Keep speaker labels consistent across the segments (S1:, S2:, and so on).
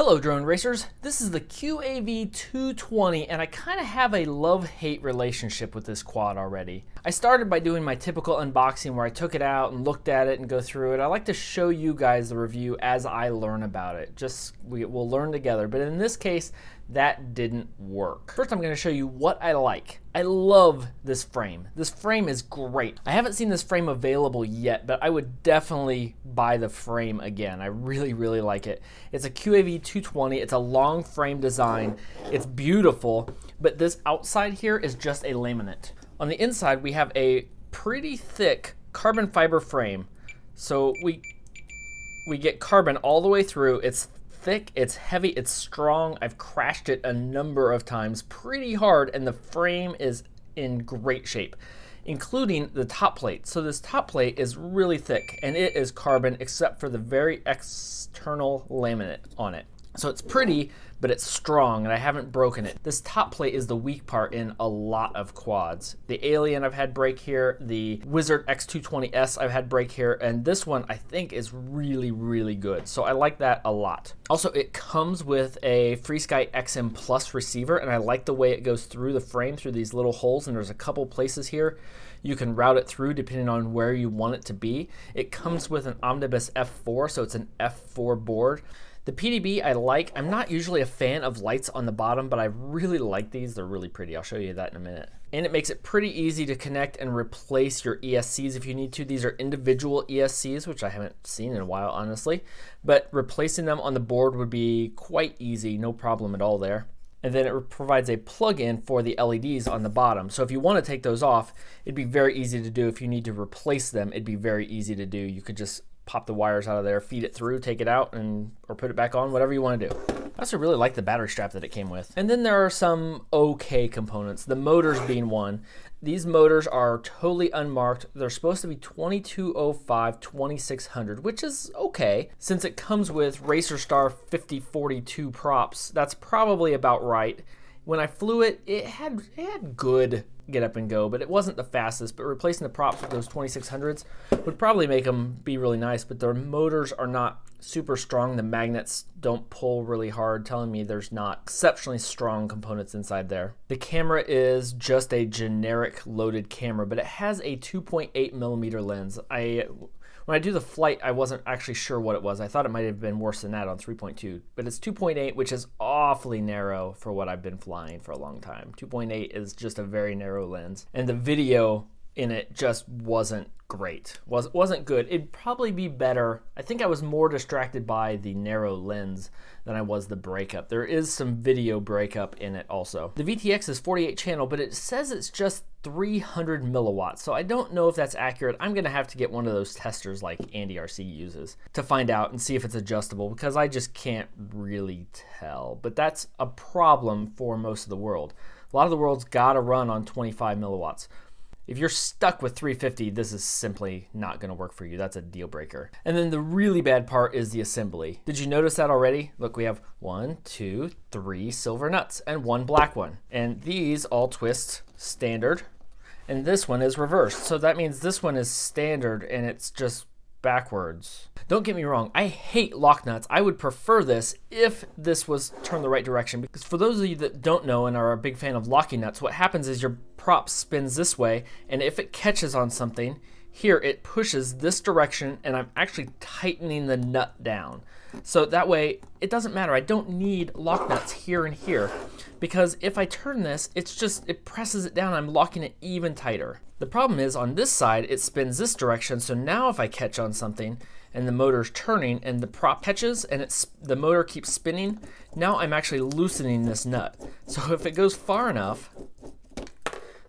S1: Hello drone racers, this is the QAV220 and I kind of have a love-hate relationship with this quad already. I started by doing my typical unboxing where I took it out and looked at it and go through it. I like to show you guys the review as I learn about it. We'll learn together, but in this case that didn't work. First I'm going to show you what I like. I love this frame. This frame is great. I haven't seen this frame available yet, but I would definitely buy the frame again. I really like it. It's a QAV220. It's a long frame design. It's beautiful, but this outside here is just a laminate. On the inside we have a pretty thick carbon fiber frame. So we get carbon all the way through. It's thick, it's heavy, it's strong. I've crashed it a number of times pretty hard, and the frame is in great shape, including the top plate. So this top plate is really thick and it is carbon except for the very external laminate on it. So it's pretty, but it's strong and I haven't broken it. This top plate is the weak part in a lot of quads. The Alien I've had break here, the Wizard X220S I've had break here, and this one I think is really good. So I like that a lot. Also, it comes with a FreeSky XM Plus receiver, and I like the way it goes through the frame through these little holes, and there's a couple places here you can route it through depending on where you want it to be. It comes with an Omnibus F4, so it's an F4 board. The PDB I like. I'm not usually a fan of lights on the bottom, but I really like these. They're really pretty. I'll show you that in a minute. And it makes it pretty easy to connect and replace your ESCs if you need to. These are individual ESCs, which I haven't seen in a while, honestly. But replacing them on the board would be quite easy, no problem at all there. And then it provides a plug-in for the LEDs on the bottom. So if you want to take those off, it'd be very easy to do. If you need to replace them, it'd be very easy to do. You could just pop the wires out of there, feed it through, take it out, or put it back on, whatever you want to do. I also really like the battery strap that it came with. And then there are some okay components, the motors being one. These motors are totally unmarked. They're supposed to be 2205-2600, which is okay. Since it comes with RacerStar 5042 props, that's probably about right. When I flew it, it had good get up and go, but it wasn't the fastest. But replacing the props with those 2600s would probably make them be really nice, but their motors are not super strong. The magnets don't pull really hard, telling me there's not exceptionally strong components inside there. The camera is just a generic loaded camera, but it has a 2.8mm lens. When I do the flight, I wasn't actually sure what it was. I thought it might have been worse than that on 3.2, but it's 2.8, which is awfully narrow for what I've been flying for a long time. 2.8 is just a very narrow lens, and the video in it just wasn't great. Wasn't good. It'd probably be better. I think I was more distracted by the narrow lens than I was the breakup. There is some video breakup in it also. The VTX is 48 channel, but it says it's just 300 milliwatts, so I don't know if that's accurate. I'm gonna have to get one of those testers like Andy RC uses to find out and see if it's adjustable, because I just can't really tell. But that's a problem for most of the world. A lot of the world's gotta run on 25 milliwatts. If you're stuck with 350, this is simply not going to work for you. That's a deal breaker. And then the really bad part is the assembly. Did you notice that already? Look, we have 1, 2, 3 silver nuts and 1 black one. And these all twist standard. And this one is reversed. So that means this one is standard and it's just backwards. Don't get me wrong, I hate lock nuts. I would prefer this if this was turned the right direction, because for those of you that don't know and are a big fan of locking nuts, what happens is your prop spins this way, and if it catches on something, here it pushes this direction, and I'm actually tightening the nut down. So that way, it doesn't matter. I don't need lock nuts here and here, because if I turn this, it presses it down. I'm locking it even tighter. The problem is on this side, it spins this direction. So now if I catch on something and the motor's turning and the prop catches and the motor keeps spinning, now I'm actually loosening this nut. So if it goes far enough,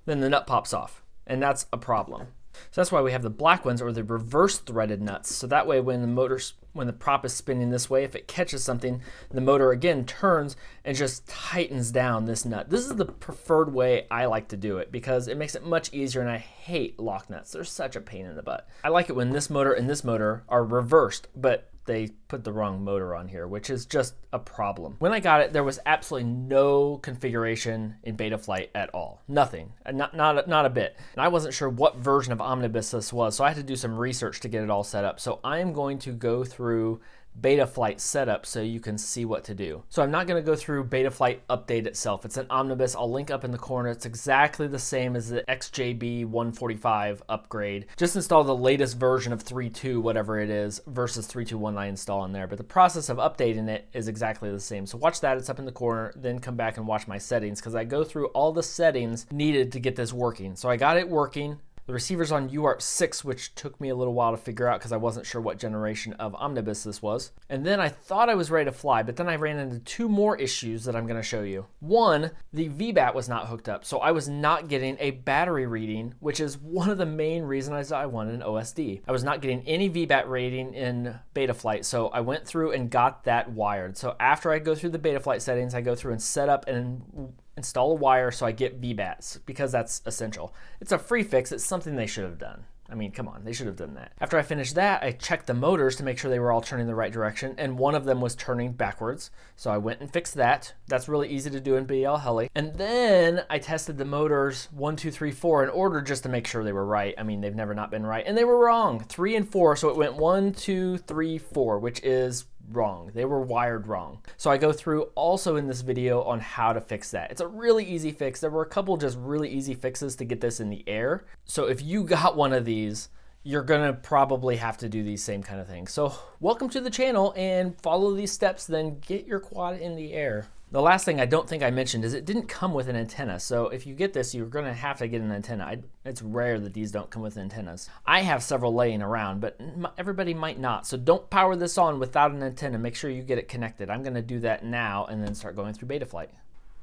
S1: then the nut pops off, and that's a problem. So that's why we have the black ones, or the reverse threaded nuts. So that way when the prop is spinning this way, if it catches something, the motor again turns and just tightens down this nut. This is the preferred way I like to do it, because it makes it much easier, and I hate lock nuts. They're such a pain in the butt. I like it when this motor and this motor are reversed, but they put the wrong motor on here, which is just a problem. When I got it, there was absolutely no configuration in BetaFlight at all. Nothing, not a bit. And I wasn't sure what version of Omnibus this was, so I had to do some research to get it all set up. So I'm going to go through BetaFlight setup so you can see what to do. So I'm not going to go through BetaFlight update itself. It's an Omnibus. I'll link up in the corner. It's exactly the same as the XJB 145 upgrade. Just install the latest version of 3.2, whatever it is, versus 3.2.1 I install in there. But the process of updating it is exactly the same. So watch that. It's up in the corner. Then come back and watch my settings because I go through all the settings needed to get this working. So I got it working. The receiver's on UART 6, which took me a little while to figure out because I wasn't sure what generation of Omnibus this was. And then I thought I was ready to fly, but then I ran into two more issues that I'm going to show you. One, the vbat was not hooked up, so I was not getting a battery reading, which is one of the main reasons I wanted an OSD. I was not getting any vbat rating in BetaFlight, so I went through and got that wired. So after I go through the BetaFlight settings, I go through and set up and install a wire so I get VBATs because that's essential. It's a free fix. It's something they should have done. I mean, come on, they should have done that. After I finished that, I checked the motors to make sure they were all turning the right direction, and one of them was turning backwards. So I went and fixed that. That's really easy to do in BlHeli. And then I tested the motors 1, 2, 3, 4 in order just to make sure they were right. I mean, they've never not been right, and they were wrong. 3 and 4, so it went 1, 2, 3, 4, which is wrong. They were wired wrong. So I go through also in this video on how to fix that. It's a really easy fix. There were a couple just really easy fixes to get this in the air. So if you got one of these, you're gonna probably have to do these same kind of things. So welcome to the channel and follow these steps, then get your quad in the air. The last thing I don't think I mentioned is it didn't come with an antenna. So if you get this, you're gonna have to get an antenna. It's rare that these don't come with antennas. I have several laying around, but everybody might not. So don't power this on without an antenna. Make sure you get it connected. I'm gonna do that now and then start going through BetaFlight.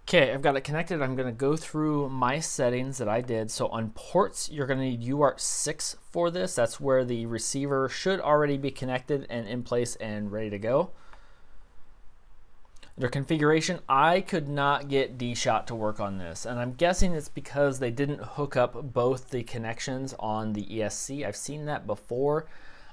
S1: Okay, I've got it connected. I'm gonna go through my settings that I did. So on ports, you're gonna need UART 6 for this. That's where the receiver should already be connected and in place and ready to go. Under configuration, I could not get D-Shot to work on this, and I'm guessing it's because they didn't hook up both the connections on the ESC. I've seen that before.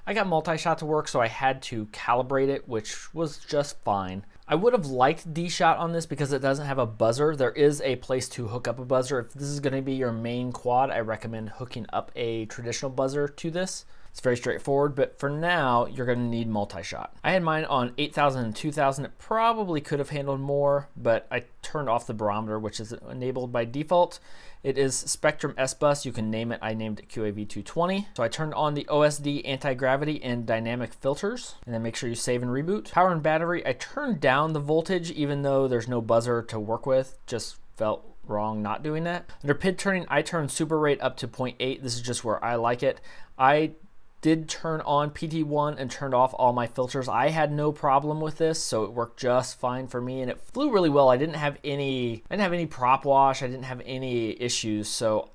S1: I got multi-shot to work, so I had to calibrate it, which was just fine. I would have liked D-Shot on this because it doesn't have a buzzer. There is a place to hook up a buzzer. If this is going to be your main quad, I recommend hooking up a traditional buzzer to this. It's very straightforward, but for now, you're gonna need multi-shot. I had mine on 8,000 and 2,000. It probably could have handled more, but I turned off the barometer, which is enabled by default. It is Spectrum S-Bus. You can name it. I named it QAV220. So I turned on the OSD anti-gravity and dynamic filters, and then make sure you save and reboot. Power and battery, I turned down the voltage, even though there's no buzzer to work with. Just felt wrong not doing that. Under PID turning, I turned super rate up to 0.8. This is just where I like it. I did turn on PT1 and turned off all my filters. I had no problem with this, so it worked just fine for me, and it flew really well. I didn't have any prop wash. I didn't have any issues. So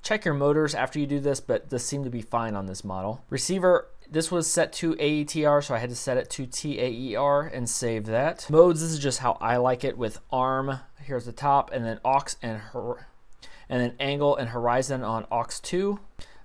S1: check your motors after you do this, but this seemed to be fine on this model. Receiver, this was set to AETR, so I had to set it to TAER and save that. Modes, this is just how I like it with ARM. Here's the top, and then aux and then angle and horizon on aux2.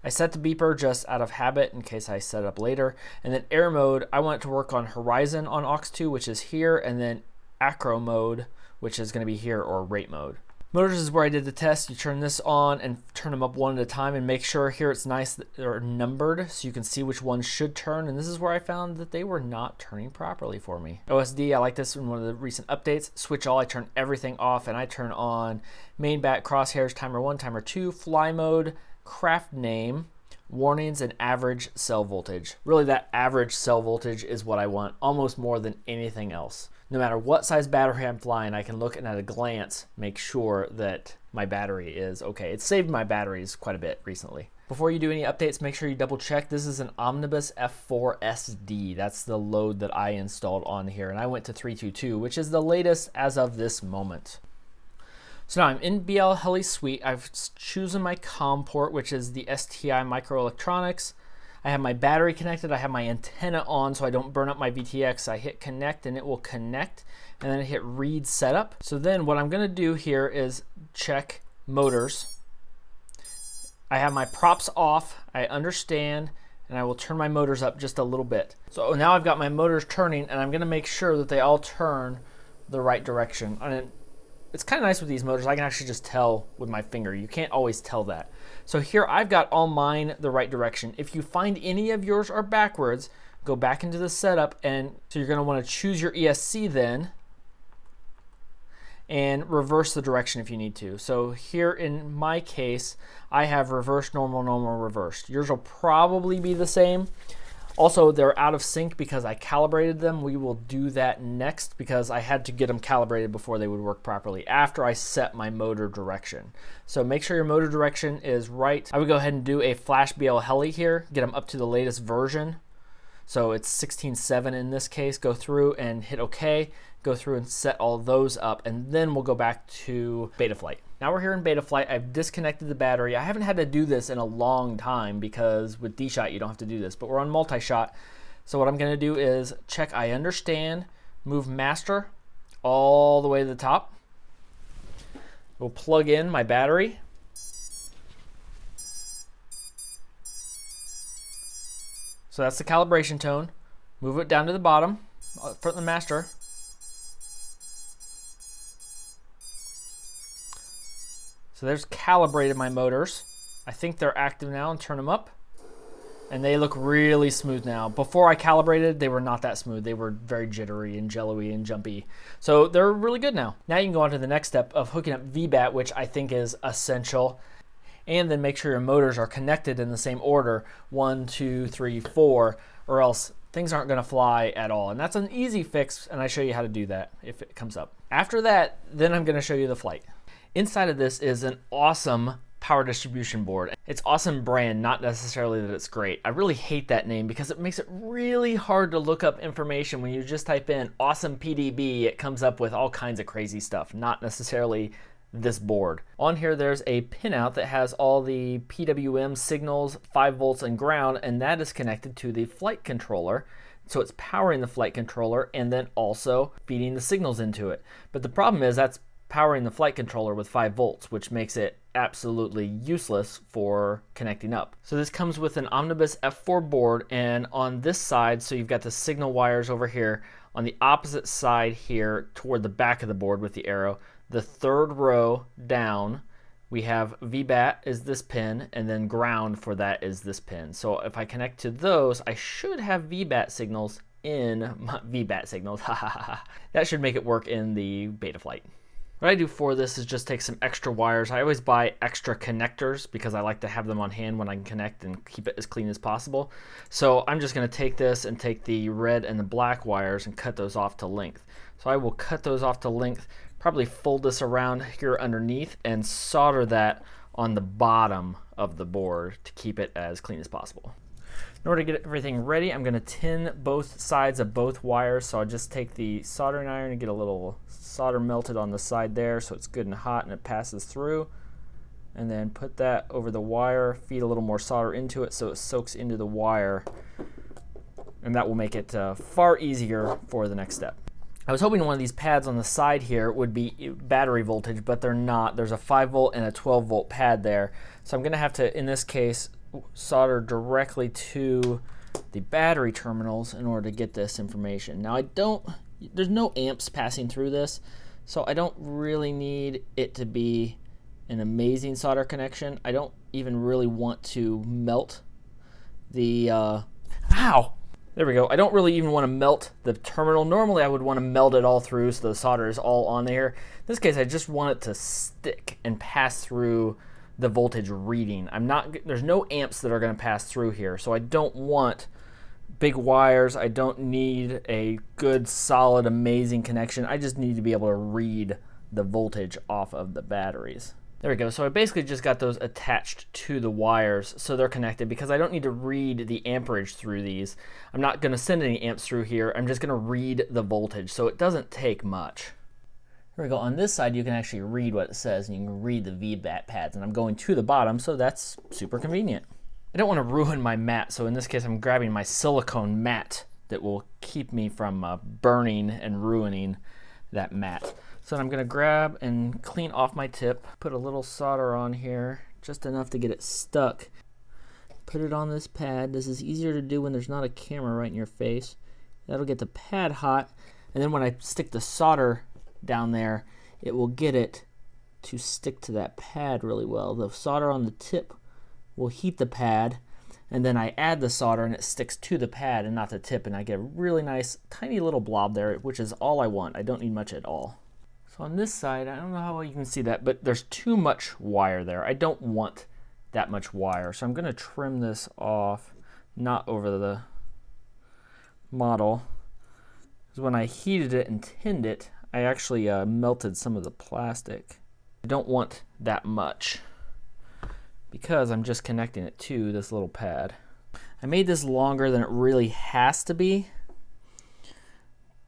S1: I set the beeper just out of habit in case I set it up later. And then air mode, I want it to work on horizon on aux2, which is here, and then acro mode, which is gonna be here, or rate mode. Motors is where I did the test. You turn this on and turn them up one at a time and make sure here it's nice that they're numbered so you can see which ones should turn. And this is where I found that they were not turning properly for me. OSD, I like this in one of the recent updates. Switch all, I turn everything off and I turn on main bat, crosshairs, timer 1, timer 2, fly mode, craft name, warnings, and average cell voltage. Really, that average cell voltage is what I want almost more than anything else. No matter what size battery I'm flying, I can look and at a glance make sure that my battery is okay. It's saved my batteries quite a bit recently. Before you do any updates, make sure you double check. This is an Omnibus F4 SD. That's the load that I installed on here, and I went to 3.2.2, which is the latest as of this moment. So now I'm in BlHeli Suite. I've chosen my COM port, which is the STI microelectronics. I have my battery connected. I have my antenna on so I don't burn up my VTX. I hit connect and it will connect, and then I hit read setup. So then what I'm gonna do here is check motors. I have my props off, I understand, and I will turn my motors up just a little bit. So now I've got my motors turning, and I'm gonna make sure that they all turn the right direction. And it's kind of nice with these motors, I can actually just tell with my finger. You can't always tell that. So here I've got all mine the right direction. If you find any of yours are backwards, go back into the setup, and so you're going to want to choose your ESC then and reverse the direction if you need to. So here in my case, I have reverse, normal, normal, reversed. Yours will probably be the same. Also, they're out of sync because I calibrated them. We will do that next because I had to get them calibrated before they would work properly after I set my motor direction. So make sure your motor direction is right. I would go ahead and do a flash BlHeli here, get them up to the latest version. So it's 16.7 in this case. Go through and hit OK. Go through and set all those up, and then we'll go back to BetaFlight. Now we're here in BetaFlight. I've disconnected the battery. I haven't had to do this in a long time because with D-Shot you don't have to do this, but we're on multi-shot. So what I'm going to do is check I understand, move master all the way to the top. We'll plug in my battery. So that's the calibration tone. Move it down to the bottom, front of the master. So there's calibrated my motors. I think they're active now, and turn them up. And they look really smooth now. Before I calibrated, they were not that smooth. They were very jittery and jello-y and jumpy. So they're really good now. Now you can go on to the next step of hooking up vbat, which I think is essential. And then make sure your motors are connected in the same order, 1, 2, 3, 4, or else things aren't gonna fly at all. And that's an easy fix, and I show you how to do that if it comes up. After that, then I'm gonna show you the flight. Inside of this is an awesome power distribution board. It's awesome brand, not necessarily that it's great. I really hate that name because it makes it really hard to look up information. When you just type in awesome PDB, it comes up with all kinds of crazy stuff, not necessarily this board. On here there's a pinout that has all the PWM signals, 5 volts and ground, and that is connected to the flight controller. So it's powering the flight controller and then also feeding the signals into it. But the problem is that's powering the flight controller with 5 volts, which makes it absolutely useless for connecting up. So this comes with an Omnibus F4 board, and on this side, so you've got the signal wires over here. On the opposite side here, toward the back of the board with the arrow, the third row down, we have vbat is this pin, and then ground for that is this pin. So if I connect to those, I should have vbat signals in my vbat signals. That should make it work in the BetaFlight. What I do for this is just take some extra wires. I always buy extra connectors because I like to have them on hand when I can connect and keep it as clean as possible. So I'm just going to take this and take the red and the black wires and cut those off to length. So I will cut those off to length, probably fold this around here underneath and solder that on the bottom of the board to keep it as clean as possible. In order to get everything ready, I'm going to tin both sides of both wires. So I'll just take the soldering iron and get a little solder melted on the side there so it's good and hot and it passes through. And then put that over the wire, feed a little more solder into it so it soaks into the wire. And that will make it far easier for the next step. I was hoping one of these pads on the side here would be battery voltage, but they're not. There's a 5 volt and a 12 volt pad there. So I'm going to have to, in this case, solder directly to the battery terminals in order to get this information. Now there's no amps passing through this, so I don't really need it to be an amazing solder connection. I don't even really want to melt the, there we go. I don't really even want to melt the terminal. Normally I would want to melt it all through so the solder is all on there. In this case I just want it to stick and pass through the voltage reading. There's no amps that are going to pass through here, so I don't want big wires. I don't need a good, solid, amazing connection. I just need to be able to read the voltage off of the batteries. There we go. So I basically just got those attached to the wires so they're connected because I don't need to read the amperage through these. I'm not going to send any amps through here. I'm just going to read the voltage, so it doesn't take much. Here we go. On this side, you can actually read what it says, and you can read the vbat pads, and I'm going to the bottom, so that's super convenient. I don't want to ruin my mat, so in this case, I'm grabbing my silicone mat that will keep me from burning and ruining that mat. So I'm going to grab and clean off my tip, put a little solder on here, just enough to get it stuck. Put it on this pad. This is easier to do when there's not a camera right in your face. That'll get the pad hot, and then when I stick the solder down there, it will get it to stick to that pad really well. The solder on the tip will heat the pad, and then I add the solder and it sticks to the pad and not the tip, and I get a really nice tiny little blob there, which is all I want. I don't need much at all. So on this side, I don't know how well you can see that, but there's too much wire there. I don't want that much wire, so I'm going to trim this off, not over the model, because when I heated it and tinned it, I actually melted some of the plastic. I don't want that much because I'm just connecting it to this little pad. I made this longer than it really has to be,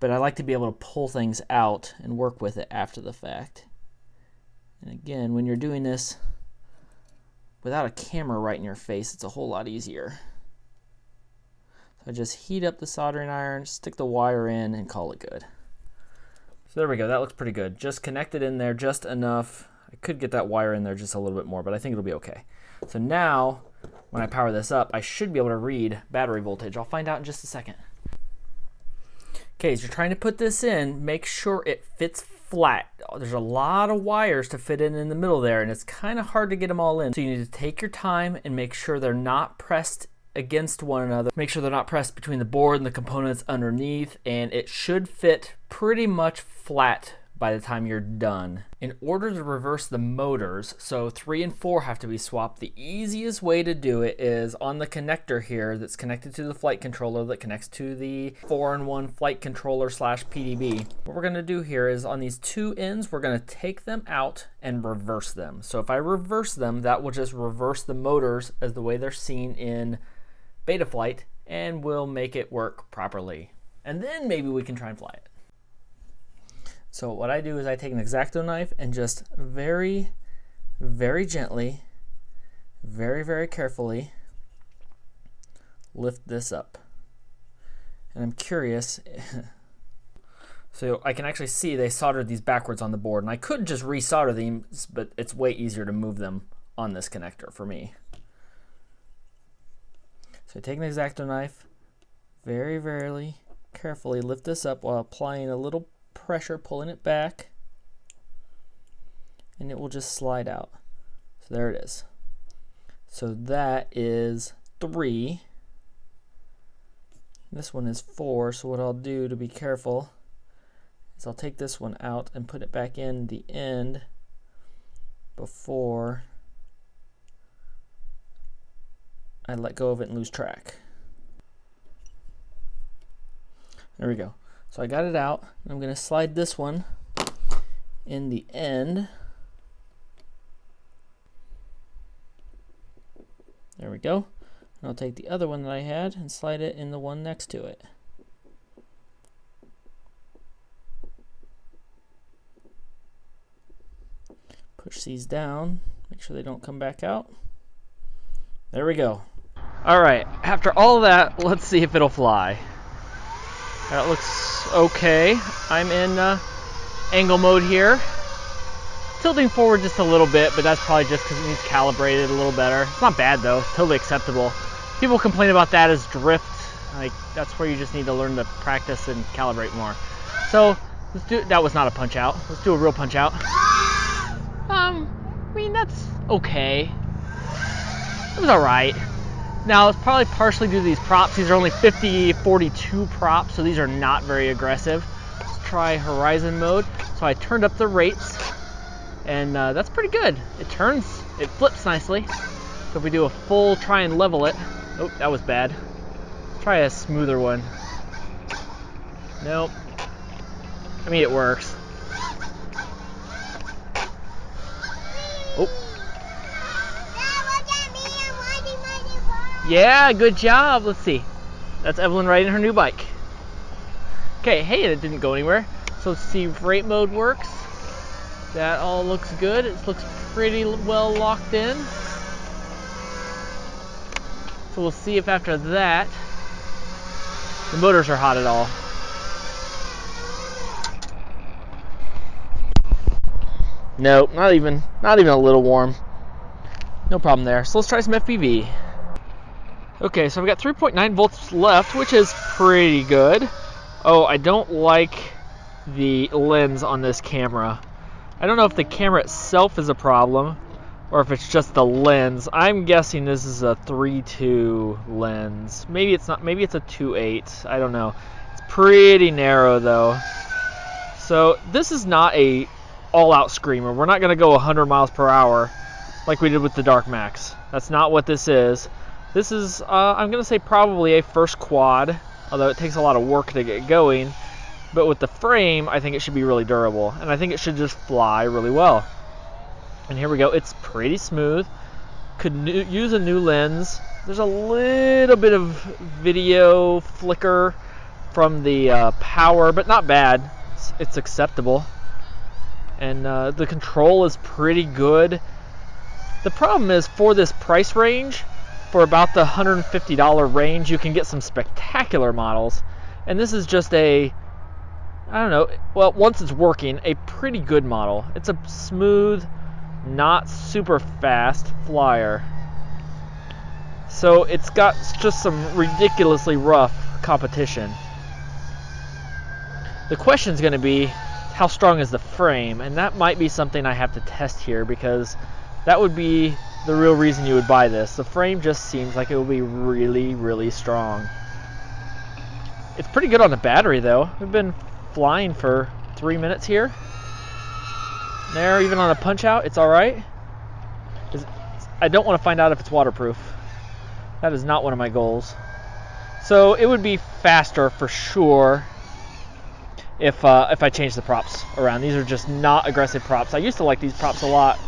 S1: but I like to be able to pull things out and work with it after the fact. And again, when you're doing this without a camera right in your face, it's a whole lot easier. So I just heat up the soldering iron, stick the wire in, and call it good. So there we go, that looks pretty good. Just connect it in there just enough. I could get that wire in there just a little bit more, but I think it'll be okay. So now, when I power this up, I should be able to read battery voltage. I'll find out in just a second. Okay, as you're trying to put this in, make sure it fits flat. There's a lot of wires to fit in the middle there, and it's kind of hard to get them all in. So you need to take your time and make sure they're not pressed against one another. Make sure they're not pressed between the board and the components underneath, and it should fit pretty much flat by the time you're done. In order to reverse the motors, so 3 and 4 have to be swapped, the easiest way to do it is on the connector here that's connected to the flight controller that connects to the 4-in-1 flight controller / PDB. What we're going to do here is on these two ends, we're going to take them out and reverse them. So if I reverse them, that will just reverse the motors as the way they're seen in BetaFlight, and will make it work properly. And then maybe we can try and fly it. So what I do is I take an X-Acto knife and just very, very gently, very, very carefully lift this up. And I'm curious, so I can actually see they soldered these backwards on the board, and I could just resolder these, but it's way easier to move them on this connector for me. So I take an X-Acto knife, very, very carefully lift this up while applying a little pressure, pulling it back, and it will just slide out. So there it is. So that is 3. This one is 4, so what I'll do to be careful is I'll take this one out and put it back in the end before I let go of it and lose track. There we go. So I got it out. I'm going to slide this one in the end. There we go. And I'll take the other one that I had and slide it in the one next to it. Push these down, make sure they don't come back out. There we go. All right, after all of that, let's see if it'll fly. That looks okay. I'm in angle mode here. Tilting forward just a little bit, but that's probably just because it needs calibrated a little better. It's not bad though, it's totally acceptable. People complain about that as drift. Like, that's where you just need to learn to practice and calibrate more. So, let's do, that was not a punch out. Let's do a real punch out. I mean, that's okay. It was alright. Now, it's probably partially due to these props. These are only 50/42 props, so these are not very aggressive. Let's try horizon mode. So I turned up the rates, and that's pretty good. It turns, it flips nicely. So if we do a full try and level it, oh, that was bad. Let's try a smoother one. Nope. I mean, it works. Oh. Yeah, good job. Let's see. That's Evelyn riding her new bike. Okay, hey, it didn't go anywhere. So let's see if rate mode works. That all looks good. It looks pretty well locked in. So we'll see if after that the motors are hot at all. Nope, not even a little warm. No problem there. So let's try some FPV. Okay, so I've got 3.9 volts left, which is pretty good. Oh, I don't like the lens on this camera. I don't know if the camera itself is a problem, or if it's just the lens. I'm guessing this is a 3.2 lens. Maybe it's not. Maybe it's a 2.8. I don't know. It's pretty narrow though. So this is not a all-out screamer. We're not going to go 100 miles per hour like we did with the Dark Max. That's not what this is. This is, I'm going to say, probably a first quad, although it takes a lot of work to get going. But with the frame, I think it should be really durable, and I think it should just fly really well. And here we go. It's pretty smooth. Could use a new lens. There's a little bit of video flicker from the power, but not bad. It's acceptable. And the control is pretty good. The problem is, for this price range, for about the $150 range, you can get some spectacular models. And this is just a, I don't know, well, once it's working, a pretty good model. It's a smooth, not super fast flyer. So it's got just some ridiculously rough competition. The question is going to be, how strong is the frame? And that might be something I have to test here, because that would be the real reason you would buy this. The frame just seems like it will be really, really strong. It's pretty good on the battery though. We've been flying for 3 minutes here. There, even on a punch out, it's alright. I don't want to find out if it's waterproof. That is not one of my goals. So it would be faster for sure if I change the props around. These are just not aggressive props. I used to like these props a lot.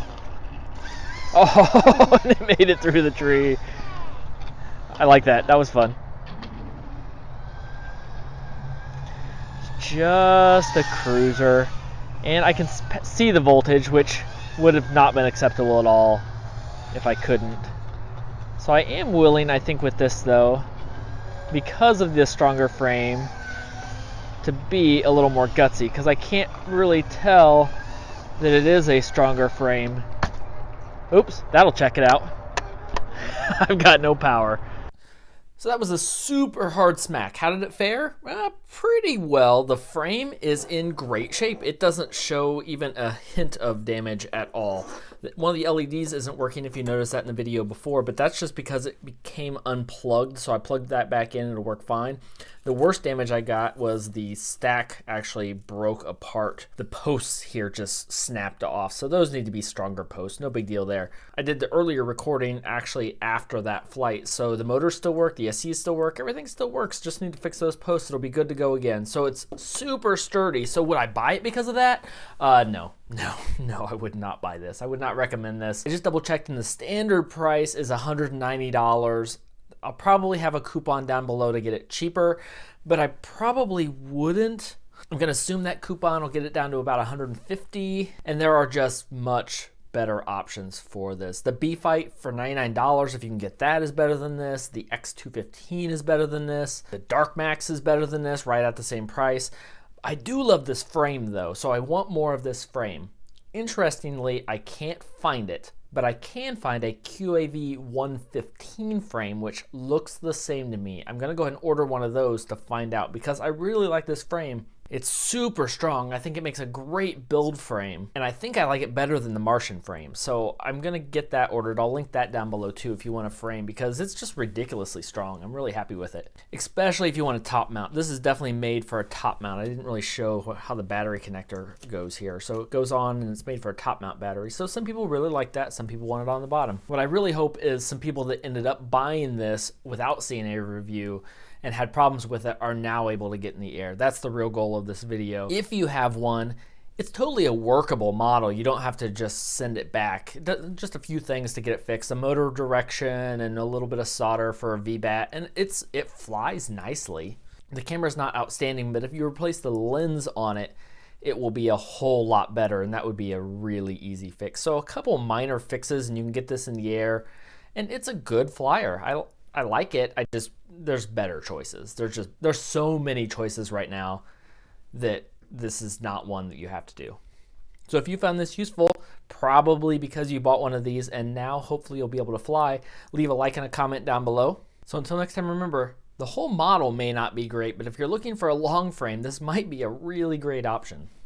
S1: Oh, and it made it through the tree. I like that. That was fun. Just a cruiser. And I can see the voltage, which would have not been acceptable at all if I couldn't. So I am willing, I think, with this though, because of this stronger frame, to be a little more gutsy, because I can't really tell that it is a stronger frame. Oops, that'll check it out. I've got no power. So that was a super hard smack. How did it fare? Pretty well. The frame is in great shape. It doesn't show even a hint of damage at all. One of the LEDs isn't working, if you noticed that in the video before, but that's just because it became unplugged, so I plugged that back in and it'll work fine. The worst damage I got was the stack actually broke apart. The posts here just snapped off, so those need to be stronger posts. No big deal there. I did the earlier recording actually after that flight, so the motors still work, the SCs still work, everything still works. Just need to fix those posts. It'll be good to go again. So it's super sturdy. So would I buy it because of that? No, I would not buy this. I would not recommend this. I just double checked, and the standard price is $190. I'll probably have a coupon down below to get it cheaper, but I probably wouldn't. I'm gonna assume that coupon will get it down to about $150, and there are just much better options for this. The BlHeli for $99, if you can get that, is better than this. The X215 is better than this. The Dark Max is better than this, right at the same price. I do love this frame though, so I want more of this frame. Interestingly, I can't find it, but I can find a QAV220 frame which looks the same to me. I'm gonna go ahead and order one of those to find out, because I really like this frame. It's super strong. I think it makes a great build frame, and I think I like it better than the Martian frame. So I'm gonna get that ordered. I'll link that down below too if you want a frame, because it's just ridiculously strong. I'm really happy with it, especially if you want a top mount. This is definitely made for a top mount. I didn't really show how the battery connector goes here. So it goes on and it's made for a top mount battery. So some people really like that. Some people want it on the bottom. What I really hope is some people that ended up buying this without seeing a review and had problems with it are now able to get in the air. That's the real goal of this video. If you have one, it's totally a workable model. You don't have to just send it back. Just a few things to get it fixed. A motor direction and a little bit of solder for a vbat, and it flies nicely. The camera's not outstanding, but if you replace the lens on it, it will be a whole lot better, and that would be a really easy fix. So a couple minor fixes and you can get this in the air, and it's a good flyer. I like it. There's better choices. There's so many choices right now that this is not one that you have to do. So if you found this useful, probably because you bought one of these and now hopefully you'll be able to fly, leave a like and a comment down below. So until next time, remember, the whole model may not be great, but if you're looking for a long frame, this might be a really great option.